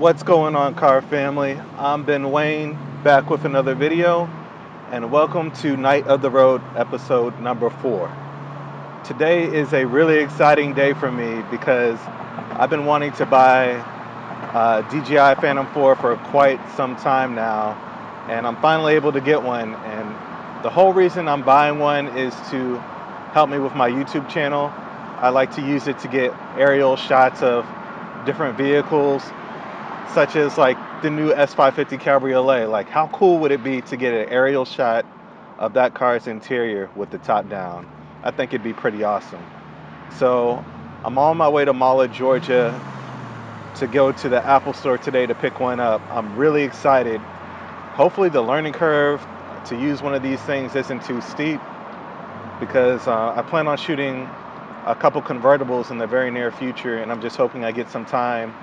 What's going on, car family? I'm Ben Wayne, back with another video, and welcome to Night of the Road episode number 4. Today is a really exciting day for me because I've been wanting to buy DJI Phantom 4 for quite some time now, and I'm finally able to get one. And the whole reason I'm buying one is to help me with my YouTube channel. I like to use it to get aerial shots of different vehicles, such as like the new S550 Cabriolet. Like, how cool would it be to get an aerial shot of that car's interior with the top down? I think it'd be pretty awesome. So I'm on my way to Mala, Georgia to go to the Apple store today to pick one up. I'm really excited. Hopefully the learning curve to use one of these things isn't too steep, because I plan on shooting a couple convertibles in the very near future, and I'm just hoping I get some time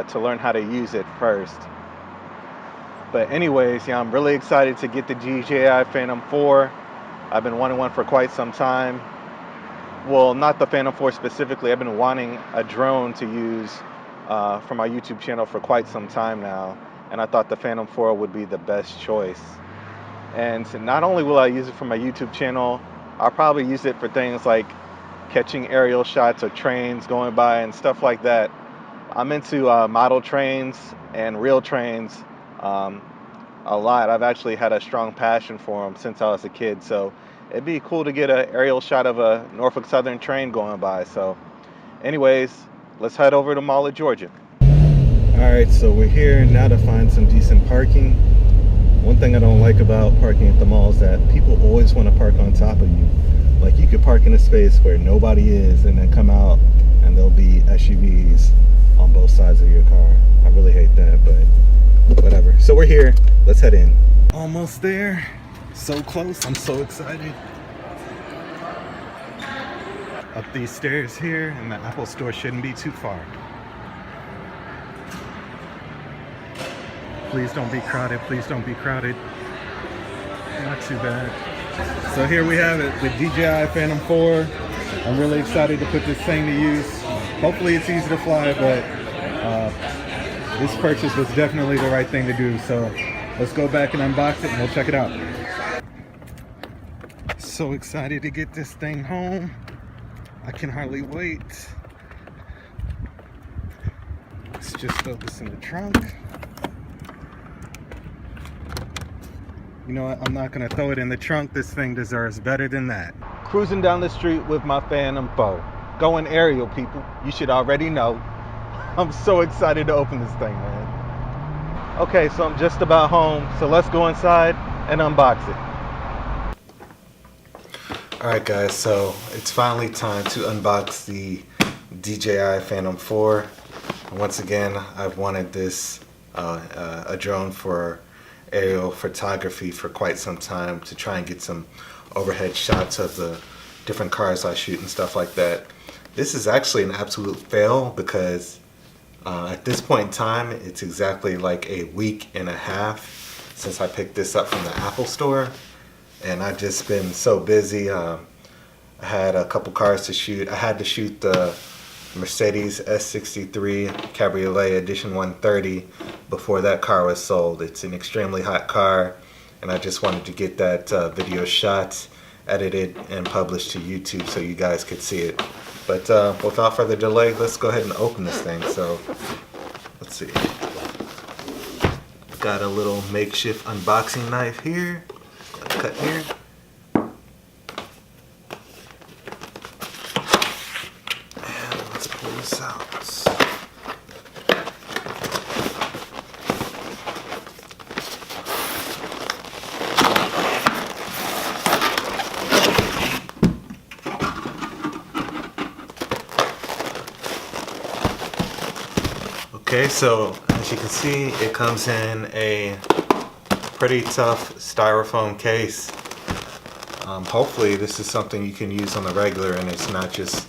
to learn how to use it first. But anyways, yeah, I'm really excited to get the DJI Phantom 4. I've been wanting one for quite some time. Well, not the Phantom 4 specifically. I've been wanting a drone to use for my YouTube channel for quite some time now, and I thought the Phantom 4 would be the best choice. And not only will I use it for my YouTube channel, I'll probably use it for things like catching aerial shots of trains going by and stuff like that. I'm into model trains and real trains a lot. I've actually had a strong passion for them since I was a kid, so it'd be cool to get an aerial shot of a Norfolk Southern train going by. So anyways, let's head over to Mala, Georgia. Alright, so we're here now to find some decent parking. One thing I don't like about parking at the mall is that people always want to park on top of you. Like, you could park in a space where nobody is and then come out and there'll be SUVs on both sides of your car. I really hate that, but whatever. So we're here. Let's head in. Almost there. So close. I'm so excited. Up these stairs here, and the Apple store shouldn't be too far. Please don't be crowded. Please don't be crowded. Not too bad. So here we have it, the DJI Phantom 4. I'm really excited to put this thing to use. Hopefully it's easy to fly, but this purchase was definitely the right thing to do. So let's go back and unbox it and we'll check it out. So excited to get this thing home. I can hardly wait. Let's just throw this in the trunk. You know what, I'm not gonna throw it in the trunk. This thing deserves better than that. Cruising down the street with my Phantom 4. Going aerial, people. You should already know. I'm so excited to open this thing, man. Okay, so I'm just about home, so let's go inside and unbox it. Alright guys, so it's finally time to unbox the DJI Phantom 4. Once again, I've wanted this a drone for aerial photography for quite some time, to try and get some overhead shots of the different cars I shoot and stuff like that. This is actually an absolute fail because at this point in time, it's exactly like a week and a half since I picked this up from the Apple store, and I've just been so busy. I had a couple cars to shoot. I had to shoot the Mercedes S63 Cabriolet Edition 130 before that car was sold. It's an extremely hot car, and I just wanted to get that video shot, edited, and published to YouTube so you guys could see it. But without further delay, let's go ahead and open this thing. So let's see. Got a little makeshift unboxing knife here. Cut here. This out. Okay, so as you can see, it comes in a pretty tough styrofoam case. Hopefully this is something you can use on the regular and it's not just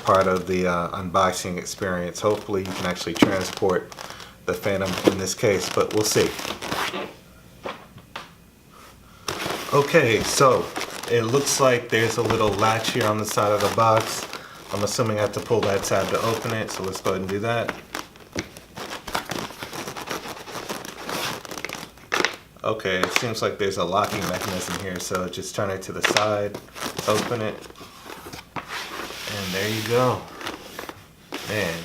part of the unboxing experience. Hopefully you can actually transport the Phantom in this case, but we'll see. Okay, so it looks like there's a little latch here on the side of the box. I'm assuming I have to pull that tab to open it, so let's go ahead and do that. Okay, it seems like there's a locking mechanism here, so just turn it to the side, open it, and there you go. Man,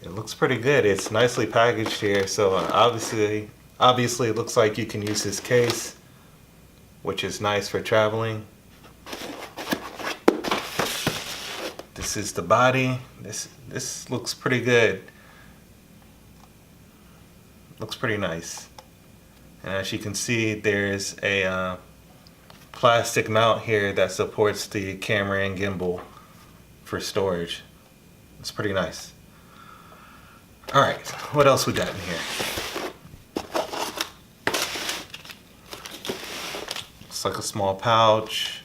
it looks pretty good. It's nicely packaged here, so obviously it looks like you can use this case, which is nice for traveling. This is the body. This looks pretty good. Looks pretty nice. And as you can see, there's a plastic mount here that supports the camera and gimbal for storage. It's pretty nice. Alright, what else we got in here? Looks like a small pouch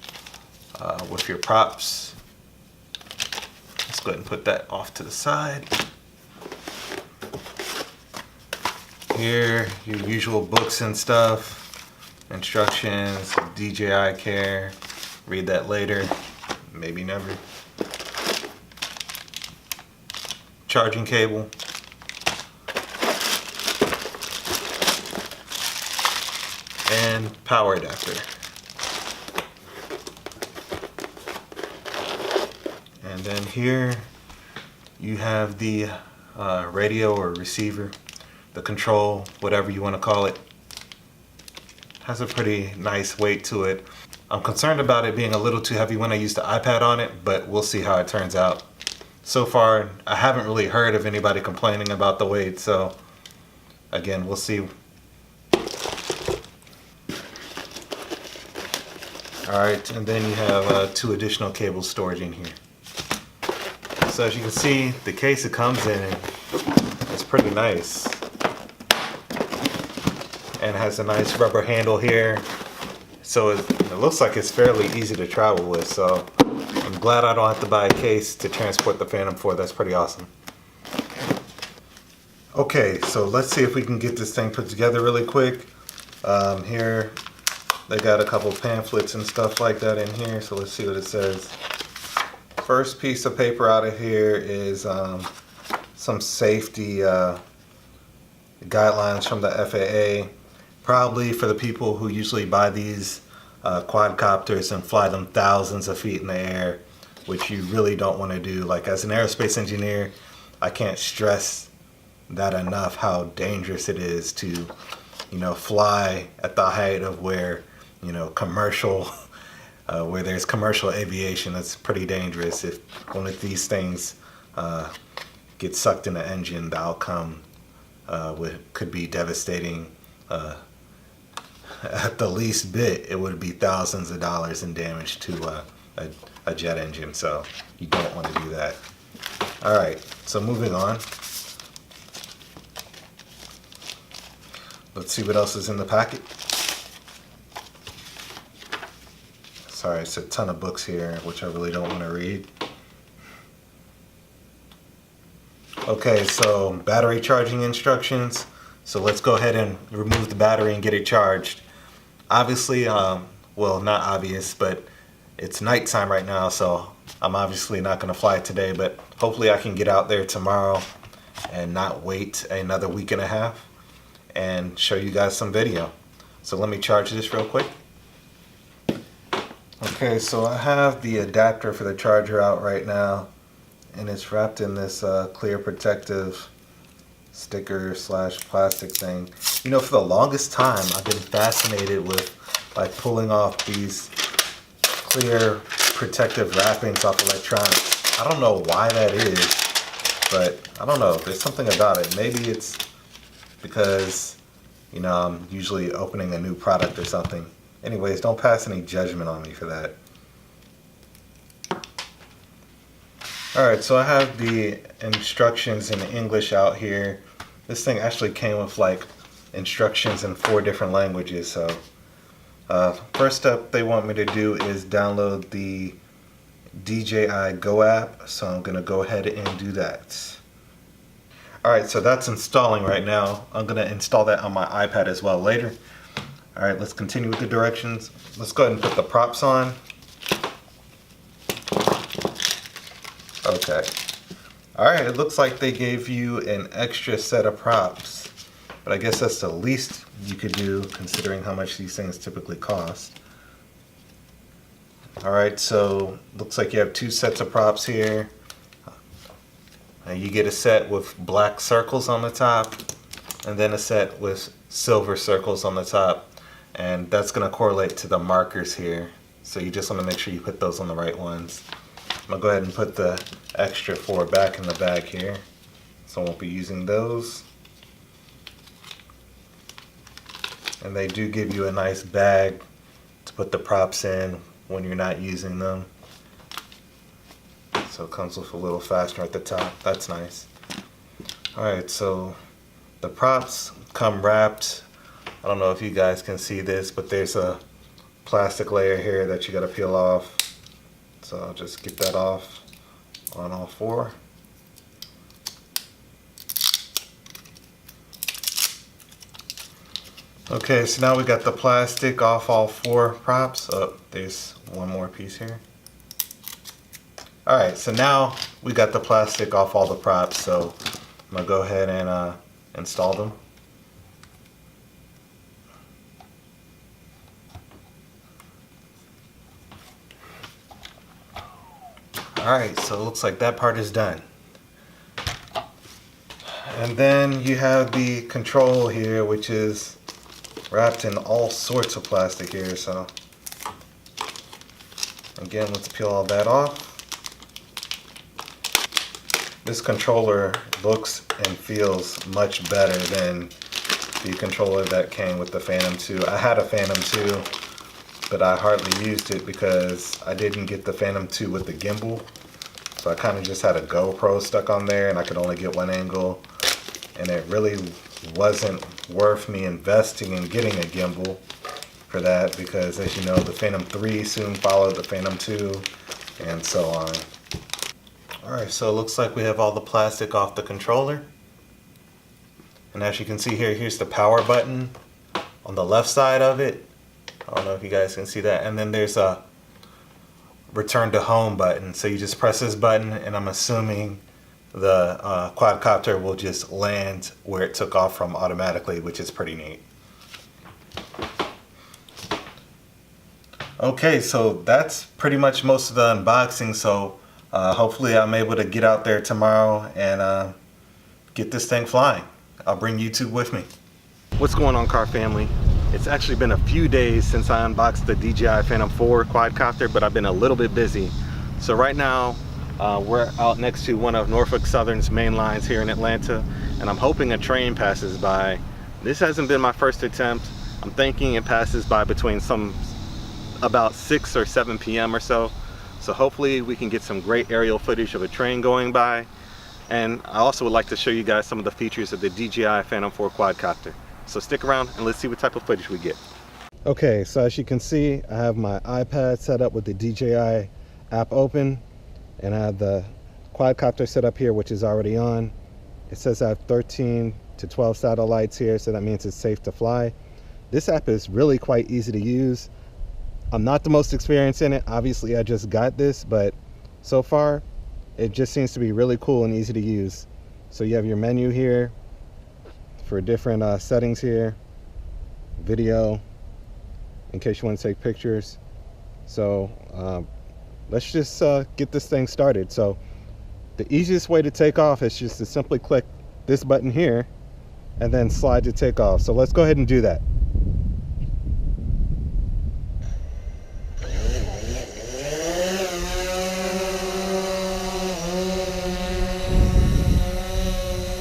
with your props. Let's go ahead and put that off to the side. Here, your usual books and stuff, instructions, DJI care, read that later, maybe never. Charging cable. And power adapter. And then here you have the radio or receiver. The control, whatever you want to call it, has a pretty nice weight to it. I'm concerned about it being a little too heavy when I use the iPad on it, but we'll see how it turns out. So far, I haven't really heard of anybody complaining about the weight, so again, we'll see. Alright, and then you have 2 additional cable storage in here. So as you can see, the case it comes in is pretty nice. And it has a nice rubber handle here, so it looks like it's fairly easy to travel with. So I'm glad I don't have to buy a case to transport the Phantom 4. That's pretty awesome. Okay, so let's see if we can get this thing put together really quick. Here they got a couple pamphlets and stuff like that in here, so let's see what it says. First piece of paper out of here is some safety guidelines from the FAA. Probably for the people who usually buy these quadcopters and fly them thousands of feet in the air, which you really don't want to do. Like, as an aerospace engineer, I can't stress that enough, how dangerous it is to, fly at the height of where, commercial, where there's commercial aviation. That's pretty dangerous. If one of these things gets sucked in the engine, the outcome could be devastating. At the least bit, it would be thousands of dollars in damage to a jet engine, so you don't want to do that. Alright, so moving on. Let's see what else is in the packet. Sorry, it's a ton of books here, which I really don't want to read. Okay, so battery charging instructions. So let's go ahead and remove the battery and get it charged. Obviously, well, not obvious, but it's nighttime right now, so I'm obviously not going to fly today, but hopefully I can get out there tomorrow and not wait another week and a half and show you guys some video. So let me charge this real quick. Okay, so I have the adapter for the charger out right now, and it's wrapped in this clear protective sticker / plastic thing. For the longest time I've been fascinated with like pulling off these clear protective wrappings off electronics. I don't know why that is, but I don't know, there's something about it. Maybe it's because I'm usually opening a new product or something. Anyways, don't pass any judgment on me for that. Alright, so I have the instructions in English out here. This thing actually came with like instructions in 4 different languages. So first step they want me to do is download the DJI Go app. So I'm going to go ahead and do that. Alright, so that's installing right now. I'm going to install that on my iPad as well later. Alright, let's continue with the directions. Let's go ahead and put the props on. Okay. Alright, it looks like they gave you an extra set of props. but I guess that's the least you could do considering how much these things typically cost. Alright, so looks like you have two sets of props here. You get a set with black circles on the top, and then a set with silver circles on the top, and that's going to correlate to the markers here. So you just want to make sure you put those on the right ones. I'm going to go ahead and put the extra 4 back in the bag here, so I won't be using those. And they do give you a nice bag to put the props in when you're not using them. So it comes with a little fastener at the top. That's nice. Alright, so the props come wrapped. I don't know if you guys can see this, but there's a plastic layer here that you got to peel off. So I'll just get that off on all 4. Okay, so now we got the plastic off all 4 props. Oh, there's one more piece here. Alright, so now we got the plastic off all the props, so I'm going to go ahead and install them. Alright, so it looks like that part is done. And then you have the control here, which is wrapped in all sorts of plastic here, so again, let's peel all that off. This controller looks and feels much better than the controller that came with the Phantom 2. I had a Phantom 2, but I hardly used it because I didn't get the Phantom 2 with the gimbal. So I kind of just had a GoPro stuck on there and I could only get one angle. And it really wasn't worth me investing in getting a gimbal for that because, as you know, the Phantom 3 soon followed the Phantom 2 and so on. Alright, so it looks like we have all the plastic off the controller. And as you can see here, here's the power button on the left side of it. I don't know if you guys can see that. And then there's a return to home button. So you just press this button and I'm assuming the quadcopter will just land where it took off from automatically, which is pretty neat. Okay, so that's pretty much most of the unboxing. So hopefully I'm able to get out there tomorrow and get this thing flying. I'll bring YouTube with me. What's going on, car family? It's actually been a few days since I unboxed the DJI Phantom 4 quadcopter, but I've been a little bit busy. So right now we're out next to one of Norfolk Southern's main lines here in Atlanta, and I'm hoping a train passes by. This hasn't been my first attempt. I'm thinking it passes by between about 6 or 7 p.m. or so. So hopefully we can get some great aerial footage of a train going by. And I also would like to show you guys some of the features of the DJI Phantom 4 quadcopter. So stick around and let's see what type of footage we get. Okay, so as you can see, I have my iPad set up with the DJI app open, and I have the quadcopter set up here, which is already on. It says I have 13 to 12 satellites here, so that means it's safe to fly. This app is really quite easy to use. I'm not the most experienced in it. Obviously, I just got this, but so far, it just seems to be really cool and easy to use. So you have your menu here for different settings here, video, in case you want to take pictures. So let's just get this thing started. So the easiest way to take off is just to simply click this button here and then slide to take off. So let's go ahead and do that.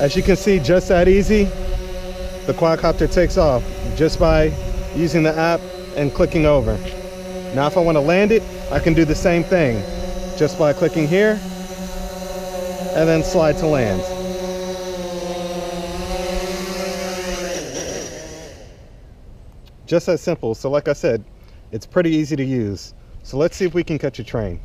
As you can see, just that easy, the quadcopter takes off just by using the app and clicking over. Now if I want to land it, I can do the same thing just by clicking here and then slide to land. Just that simple. So like I said, it's pretty easy to use. So let's see if we can catch a train.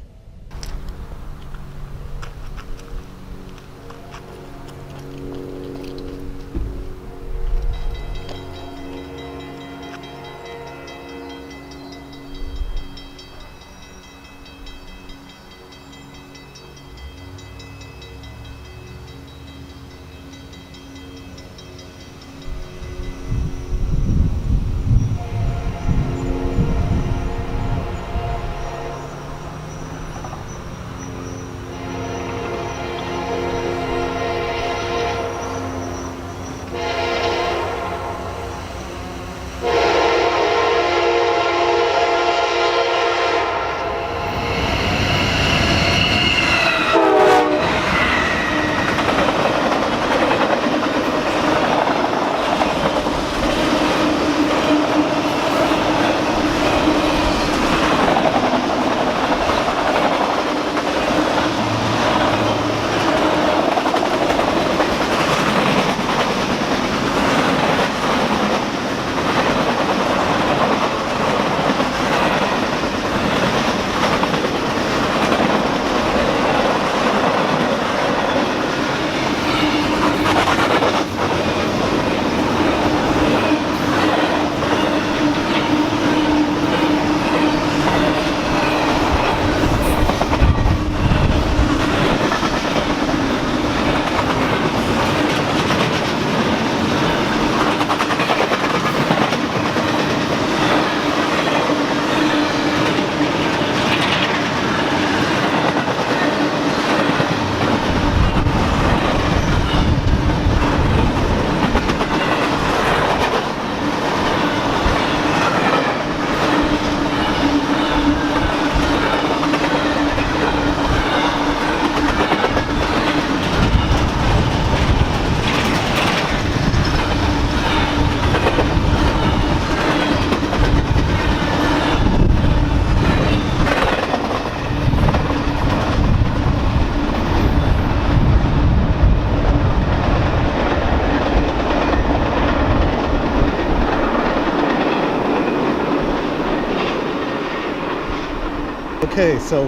Okay, so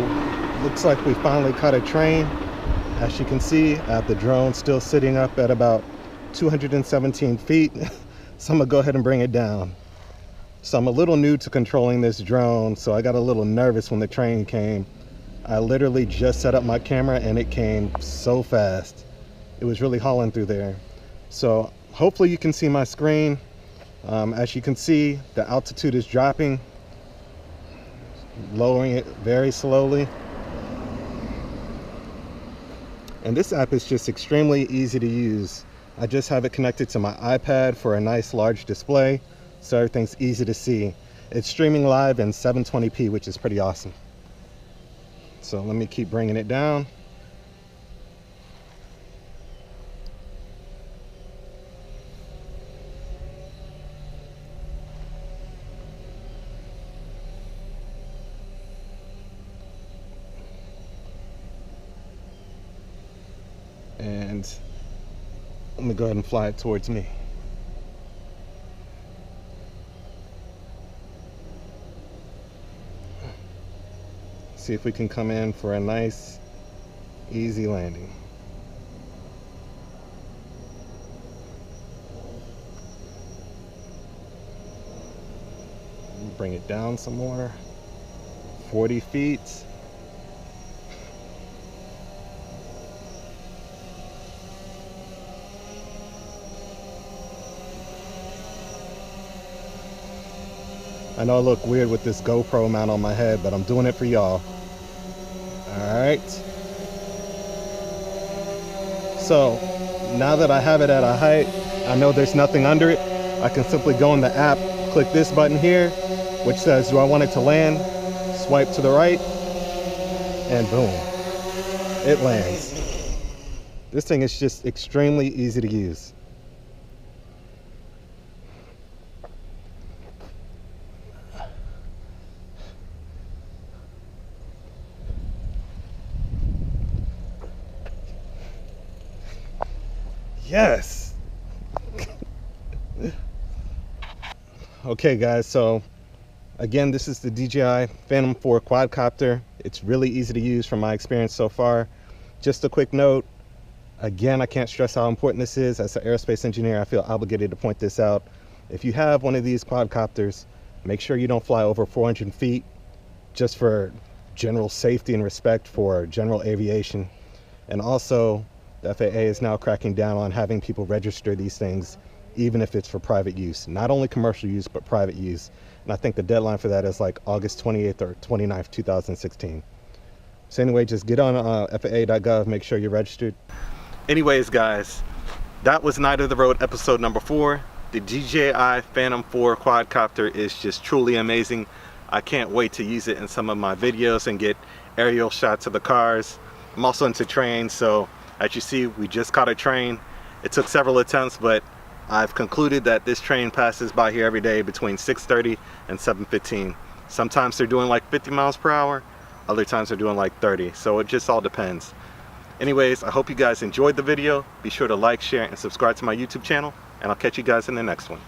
looks like we finally caught a train. As you can see, I have the drone still sitting up at about 217 feet. So I'm gonna go ahead and bring it down. So I'm a little new to controlling this drone, so I got a little nervous when the train came. I literally just set up my camera and it came so fast. It was really hauling through there. So hopefully you can see my screen. As you can see, the altitude is dropping, lowering it very slowly. And this app is just extremely easy to use. I just have it connected to my iPad for a nice large display, so everything's easy to see. It's streaming live in 720p, which is pretty awesome. So let me keep bringing it down. And let me go ahead and fly it towards me. See if we can come in for a nice, easy landing. Bring it down some more. 40 feet. I know I look weird with this GoPro mount on my head, but I'm doing it for y'all. Alright. So, now that I have it at a height, I know there's nothing under it. I can simply go in the app, click this button here, which says, do I want it to land? Swipe to the right, and boom, it lands. This thing is just extremely easy to use. Yes. Okay guys, so again, this is the DJI Phantom 4 quadcopter. It's really easy to use from my experience so far. Just a quick note, again, I can't stress how important this is. As an aerospace engineer, I feel obligated to point this out. If you have one of these quadcopters, make sure you don't fly over 400 feet, just for general safety and respect for general aviation. And also, the FAA is now cracking down on having people register these things, even if it's for private use. Not only commercial use, but private use. And I think the deadline for that is like August 28th or 29th, 2016. So anyway, just get on FAA.gov, make sure you're registered. Anyways, guys, that was Night of the Road episode number 4. The DJI Phantom 4 quadcopter is just truly amazing. I can't wait to use it in some of my videos and get aerial shots of the cars. I'm also into trains, so as you see, we just caught a train. It took several attempts, but I've concluded that this train passes by here every day between 6:30 and 7:15. Sometimes they're doing like 50 miles per hour, other times they're doing like 30, so it just all depends. Anyways, I hope you guys enjoyed the video. Be sure to like, share, and subscribe to my YouTube channel, and I'll catch you guys in the next one.